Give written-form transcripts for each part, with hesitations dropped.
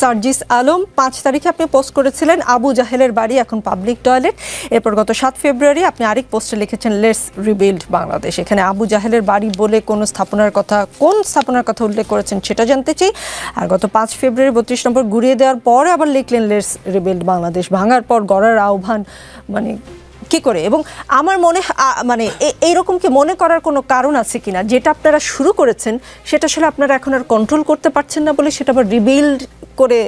সার্জিস আলম ৫ তারিখে আপনি পোস্ট করেছিলেন আবু জাহেলের বাড়ি এখন পাবলিক টয়লেট। এরপর গত ৭ ফেব্রুয়ারি আপনি আরেক পোস্টে লিখেছেন লেটস রিবিল্ড বাংলাদেশ। এখানে আবু জাহেলের বাড়ি বলে কোন স্থাপনার কথা উল্লেখ করেছেন সেটা জানতে চাই। আর গত ৫ ফেব্রুয়ারি ৩২ নম্বর ঘুরিয়ে দেওয়ার পর আবার লিখলেন লেটস রিবিল্ড বাংলাদেশ। ভাঙার পর গড়ার আহ্বান মানে কি করে, এবং আমার মনে মানে এইরকম কি মনে করার কোনো কারণ আছে কিনা যেটা আপনারা শুরু করেছেন সেটা আসলে আপনারা এখন আর কন্ট্রোল করতে পারছেন না বলে সেটা আবার রিবিল্ড করে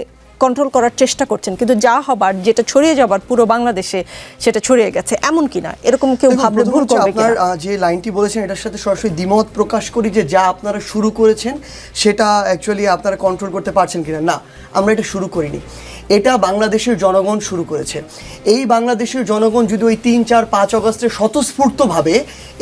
কন্ট্রোল করার চেষ্টা করছেন, কিন্তু যা হবার যেটা ছড়িয়ে যাবার পুরো বাংলাদেশে সেটা ছড়িয়ে গেছে, এমন কিনা এরকম কেউ ভাবলে ভুল করবে কিনা? আপনার যে লাইনটি বলেছেন এটার সাথে সরাসরি দ্বিমত প্রকাশ করি যে যা আপনারা শুরু করেছেন সেটা অ্যাকচুয়ালি আপনারা কন্ট্রোল করতে পারছেন কিনা। না, আমরা এটা শুরু করিনি, এটা বাংলাদেশের জনগণ শুরু করেছে। এই বাংলাদেশের জনগণ যদি ওই ৩, ৪, ৫ আগস্টে স্বতঃস্ফূর্তভাবে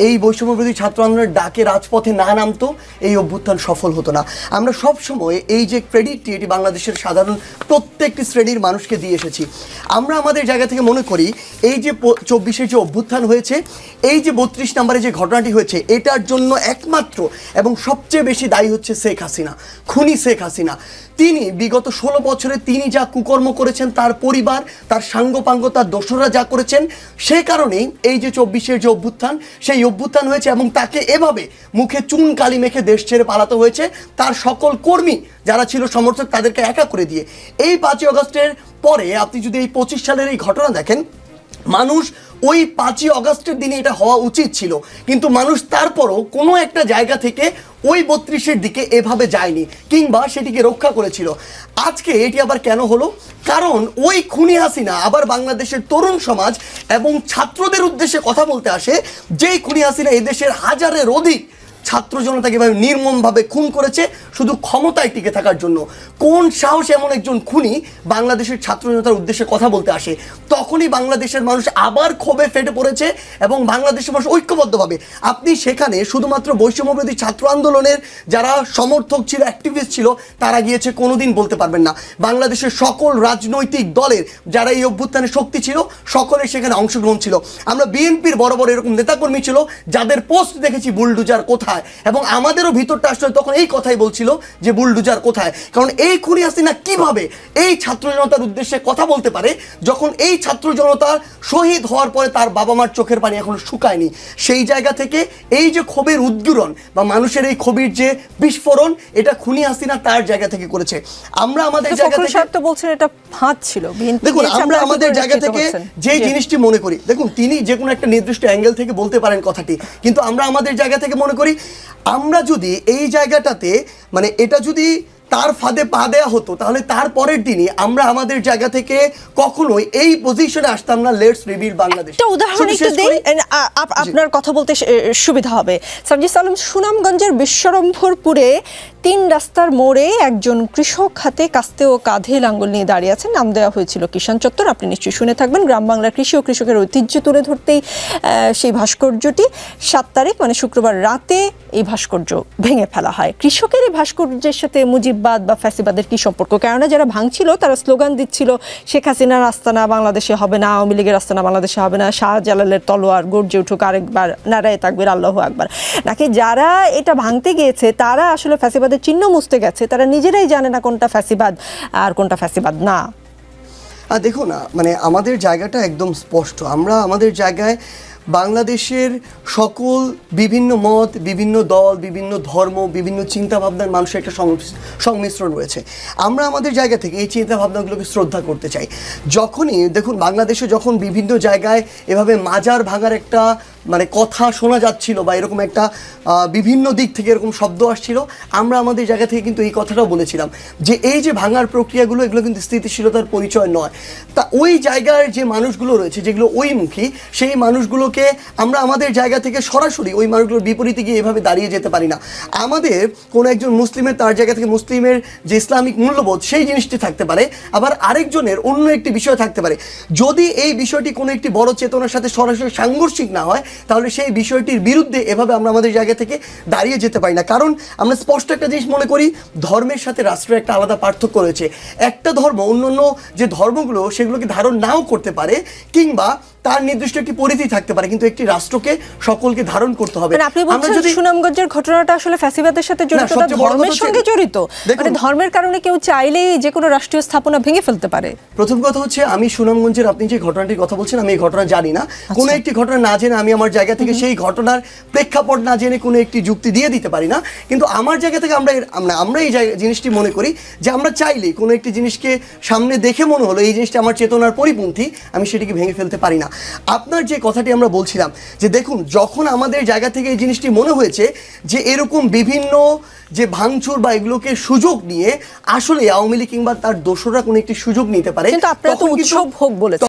এই বৈষম্যবিরোধী ছাত্র আন্দোলনের ডাকে রাজপথে না নামতো, এই অভ্যুত্থান সফল হতো না। আমরা সবসময় এই যে ক্রেডিটটি এটি বাংলাদেশের সাধারণ প্রত্যেকটি শ্রেণীর মানুষকে দিয়ে এসেছি। আমরা আমাদের জায়গা থেকে মনে করি এই যে ২৪-এর যে অভ্যুত্থান হয়েছে, এই যে ৩২ নম্বরে যে ঘটনাটি হয়েছে, এটার জন্য একমাত্র এবং সবচেয়ে বেশি দায়ী হচ্ছে শেখ হাসিনা, খুনি শেখ হাসিনা। তিনি বিগত ১৬ বছরে তিনি যা কুকর্ম করেছেন, তার পরিবার, তার সাঙ্গপাঙ্গ, তার দোসররা যা করেছেন, সেই কারণেই এই যে ২৪-এর যে অভ্যুত্থান, সেই অভ্যুত্থান হয়েছে এবং তাকে এভাবে মুখে চুন কালি মেখে দেশ ছেড়ে পালাতে হয়েছে। তার সকল কর্মী যারা ছিল সমর্থক তাদেরকে একা করে দিয়ে। এই ৫ই আগস্টের পরে আপনি যদি এই ২৫ সালের এই ঘটনা দেখেন, মানুষ ওই ৫ই আগস্টের দিনে এটা হওয়া উচিত ছিল, কিন্তু মানুষ তারপরও কোনো একটা জায়গা থেকে ওই ৩২-এর দিকে এভাবে যায়নি কিংবা সেটিকে রক্ষা করেছিল। আজকে এটি আবার কেন হলো? কারণ ওই খুনি হাসিনা আবার বাংলাদেশের তরুণ সমাজ এবং ছাত্রদের উদ্দেশ্যে কথা বলতে আসে, যেই খুনি হাসিনা এদেশের হাজারের অধিক ছাত্র জনতাকে এভাবে নির্মমভাবে খুন করেছে শুধু ক্ষমতায় টিকে থাকার জন্য। কোন সাহস এমন একজন খুনি বাংলাদেশের ছাত্র জনতার উদ্দেশ্যে কথা বলতে আসে? তখনই বাংলাদেশের মানুষ আবার ক্ষোভে ফেটে পড়েছে এবং বাংলাদেশের মানুষ ঐক্যবদ্ধভাবে, আপনি সেখানে শুধুমাত্র বৈষম্যবিরোধী ছাত্র আন্দোলনের যারা সমর্থক ছিল, অ্যাক্টিভিস্ট ছিল, তারা গিয়েছে কোনোদিন বলতে পারবেন না। বাংলাদেশের সকল রাজনৈতিক দলের যারা এই অভ্যুত্থানে শক্তি ছিল, সকলের সেখানে অংশগ্রহণ ছিল। আমরা বিএনপির বড় বড় এরকম নেতাকর্মী ছিল যাদের পোস্ট দেখেছি বুলডোজার কোথায়, এবং আমাদেরও ভিতরটা আসলে তখন এই কথাই বলছিল যে বুলডোজার কোথায়। কারণ এই খুনি হাসিনা কিভাবে এই ছাত্র জনতার উদ্দেশ্যে কথা বলতে পারে যখন এই ছাত্র জনতা শহীদ হওয়ার পরে তার বাবা মার চোখের পানি এখনো শুকায়নি? সেই জায়গা থেকে এই যে ক্ষোভের উদ্গীরণ বা মানুষের এই ক্ষোভের যে বিস্ফোরণ, এটা খুনি হাসিনা তার জায়গা থেকে করেছে। আমরা আমাদের জায়গা থেকে বলছেন এটা ফাঁদ ছিল। দেখুন, আমরা আমাদের জায়গা থেকে যে জিনিসটি মনে করি, দেখুন তিনি যে কোনো একটা নির্দিষ্ট অ্যাঙ্গেল থেকে বলতে পারেন কথাটি, কিন্তু আমরা আমাদের জায়গা থেকে মনে করি আমরা যদি এই জায়গাটাতে মানে এটা যদি তার ফাঁদে পা দেওয়া হতো তাহলে তার পরের দিনই আমরা আমাদের জায়গা থেকে কখনোই এই পজিশনে আসতাম না। Let's rebuild Bangladesh. একটা উদাহরণ একটু দেই, আপনার কথা বলতে সুবিধা হবে। সার্জিস আলম, সুনামগঞ্জের বিশ্বরম্ভরপুরে ৩ রাস্তার মোড়ে একজন কৃষক হাতে কাস্তে ও কাঁধে লাঙ্গল নিয়ে দাঁড়িয়ে আছেন। নাম দেওয়া হয়েছিল কিষাণ চত্বর, আপনি নিশ্চয়ই শুনে থাকবেন। গ্রাম বাংলার কৃষি ও কৃষকের ঐতিহ্য তুলে ধরতেই সেই ভাস্কর্যটি ৭ তারিখ মানে শুক্রবার রাতে এই ভাস্কর্য ভেঙে ফেলা হয়। কৃষকের এই ভাস্কর্যের সাথে মুজিববাদ বা ফ্যাসিবাদের কি সম্পর্ক? কেননা যারা ভাঙছিল তারা স্লোগান দিচ্ছিল শেখ হাসিনার আস্তানা বাংলাদেশে হবে না, আওয়ামী লীগের আস্তানা বাংলাদেশে হবে না, শাহজালালের তলোয়ার গর্জে উঠুক আরেকবার, নারায়ে তাকবীর, আল্লাহু আকবার। নাকি যারা এটা ভাঙতে গিয়েছে তারা আসলে ফ্যাসিবাদের চিহ্ন মুছতে গেছে, তারা নিজেরাই জানে না কোনটা ফ্যাসিবাদ আর কোনটা ফ্যাসিবাদ না? দেখো না, মানে আমাদের জায়গাটা একদম স্পষ্ট। আমরা আমাদের জায়গায় বাংলাদেশের সকল বিভিন্ন মত, বিভিন্ন দল, বিভিন্ন ধর্ম, বিভিন্ন চিন্তাভাবনার মানুষের একটা সংমিশ্রণ রয়েছে। আমরা আমাদের জায়গা থেকে এই চিন্তাভাবনাগুলোকে শ্রদ্ধা করতে চাই। যখনই দেখুন বাংলাদেশে যখন বিভিন্ন জায়গায় এভাবে মাজার ভাঙার একটা মানে কথা শোনা যাচ্ছিল বা এরকম একটা বিভিন্ন দিক থেকে এরকম শব্দ আসছিল, আমরা আমাদের জায়গা থেকে কিন্তু এই কথাটাও বলেছিলাম যে এই যে ভাঙার প্রক্রিয়াগুলো, এগুলো কিন্তু স্থিতিশীলতার পরিচয় নয়। তা ওই জায়গার যে মানুষগুলো রয়েছে যেগুলো ওইমুখী, সেই মানুষগুলোকে আমরা আমাদের জায়গা থেকে সরাসরি ওই মানুষগুলোর বিপরীতে গিয়ে এভাবে দাঁড়িয়ে যেতে পারি না। আমাদের কোনো একজন মুসলিমের তার জায়গা থেকে মুসলিমের যে ইসলামিক মূল্যবোধ সেই জিনিসটি থাকতে পারে, আবার আরেকজনের অন্য একটি বিষয় থাকতে পারে। যদি এই বিষয়টি কোনো একটি বড় চেতনার সাথে সরাসরি সাংঘর্ষিক না হয় তাহলে সেই বিষয়টির বিরুদ্ধে এভাবে আমরা আমাদের জায়গা থেকে দাঁড়িয়ে যেতে পারি না। কারণ আমরা স্পষ্ট একটা জিনিস মনে করি, ধর্মের সাথে রাষ্ট্রের একটা আলাদা পার্থক্য রয়েছে। একটা ধর্ম অন্য অন্য যে ধর্মগুলো সেগুলোকে ধারণ নাও করতে পারে, কিংবা তার নির্দিষ্ট একটি পরিধি থাকতে পারে, কিন্তু একটি রাষ্ট্রকে সকলকে ধারণ করতে হবে। মানে আপনি বলছেন সুনামগঞ্জের ঘটনাটা আসলে ফ্যাসিবাদের সাথে জড়িত না, ধর্মের সঙ্গে জড়িত, মানে ধর্মের কারণে কেউ চাইলেই যে কোনো রাষ্ট্রীয় স্থাপনা ভেঙে ফেলতে পারে। প্রথম কথা হচ্ছে, আমি সুনামগঞ্জের আপনি যে ঘটনাটির কথা বলছেন, আমি এই ঘটনা জানি না। কোনো একটি ঘটনা না জেনে আমি আমার জায়গা থেকে সেই ঘটনার প্রেক্ষাপট না জেনে কোনো একটি যুক্তি দিয়ে দিতে পারি না। কিন্তু আমার জায়গা থেকে আমরা এই জিনিসটি মনে করি যে আমরা চাইলে কোনো একটি জিনিসকে সামনে দেখে মনে হলো এই জিনিসটা আমার চেতনার পরিপন্থী, আমি সেটিকে ভেঙে ফেলতে পারি না। আপনার যে কথাটি আমরা বলছিলাম যে দেখুন, যখন আমাদের জায়গা থেকে এই জিনিসটি মনে হয়েছে যে এরকম বিভিন্ন যে ভাঙচুর বা এগুলোকে সুযোগ নিয়ে আসলে আওয়ামী লীগ কিংবা তার দোসররা কোনো একটি সুযোগ নিতে পারে, কিন্তু আপনারা তো উৎসব হোক বলেছেন।